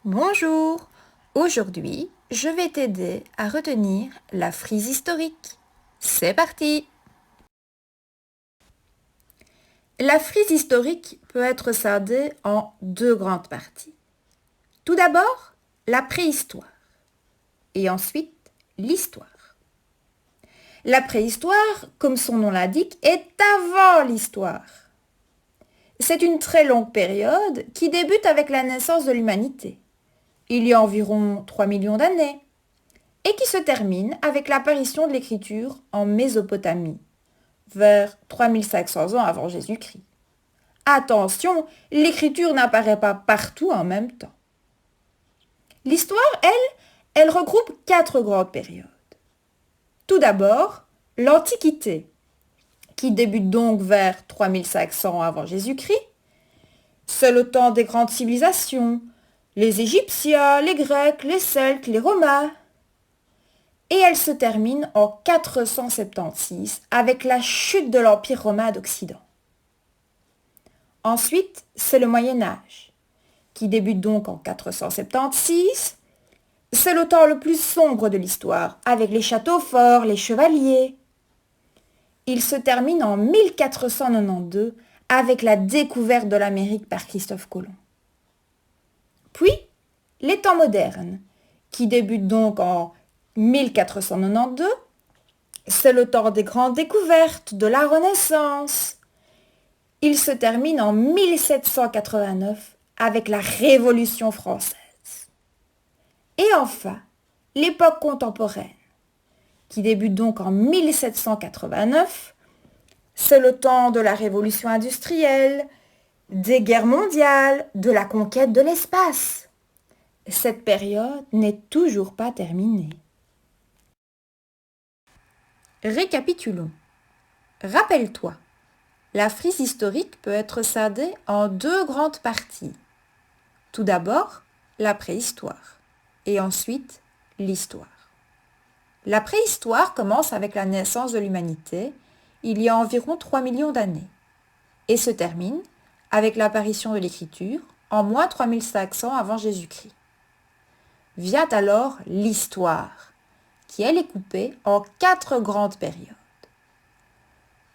Bonjour! Aujourd'hui, je vais t'aider à retenir la frise historique. C'est parti! La frise historique peut être scindée en deux grandes parties. Tout d'abord, la préhistoire et ensuite l'histoire. La préhistoire, comme son nom l'indique, est avant l'histoire. C'est une très longue période qui débute avec la naissance de l'humanité, il y a environ 3 millions d'années, et qui se termine avec l'apparition de l'écriture en Mésopotamie, vers 3500 ans avant Jésus-Christ. Attention, l'écriture n'apparaît pas partout en même temps. L'histoire, elle regroupe 4 grandes périodes. Tout d'abord, l'Antiquité, qui débute donc vers 3500 avant Jésus-Christ. C'est le temps des grandes civilisations, les Égyptiens, les Grecs, les Celtes, les Romains. Et elle se termine en 476 avec la chute de l'Empire romain d'Occident. Ensuite, c'est le Moyen Âge, qui débute donc en 476. C'est le temps le plus sombre de l'histoire, avec les châteaux forts, les chevaliers. Il se termine en 1492 avec la découverte de l'Amérique par Christophe Colomb. Puis, les temps modernes, qui débutent donc en 1492, c'est le temps des grandes découvertes, de la Renaissance. Il se termine en 1789 avec la Révolution française. Et enfin, l'époque contemporaine, qui débute donc en 1789, c'est le temps de la Révolution industrielle, des guerres mondiales, de la conquête de l'espace. Cette période n'est toujours pas terminée. Récapitulons. Rappelle-toi, la frise historique peut être scindée en deux grandes parties. Tout d'abord, la préhistoire et ensuite l'histoire. La préhistoire commence avec la naissance de l'humanité il y a environ 3 millions d'années et se termine avec l'apparition de l'écriture en moins 3500 avant Jésus-Christ. Vient alors l'histoire, qui elle est coupée en 4 grandes périodes.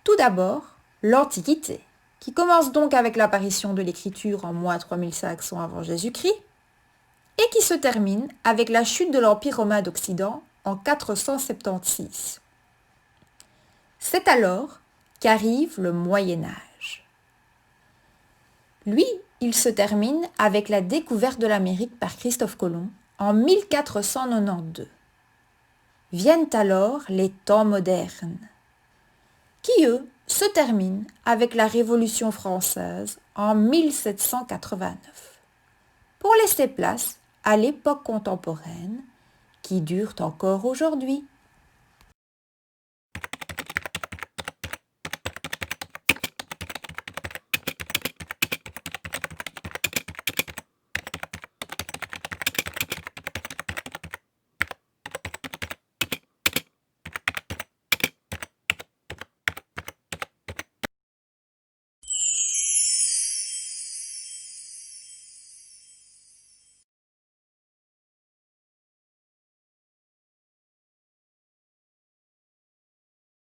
Tout d'abord, l'Antiquité, qui commence donc avec l'apparition de l'écriture en moins 3500 avant Jésus-Christ et qui se termine avec la chute de l'Empire romain d'Occident en 476. C'est alors qu'arrive le Moyen Âge. Lui, il se termine avec la découverte de l'Amérique par Christophe Colomb en 1492. Viennent alors les temps modernes, qui eux se terminent avec la Révolution française en 1789, pour laisser place à l'époque contemporaine qui dure encore aujourd'hui.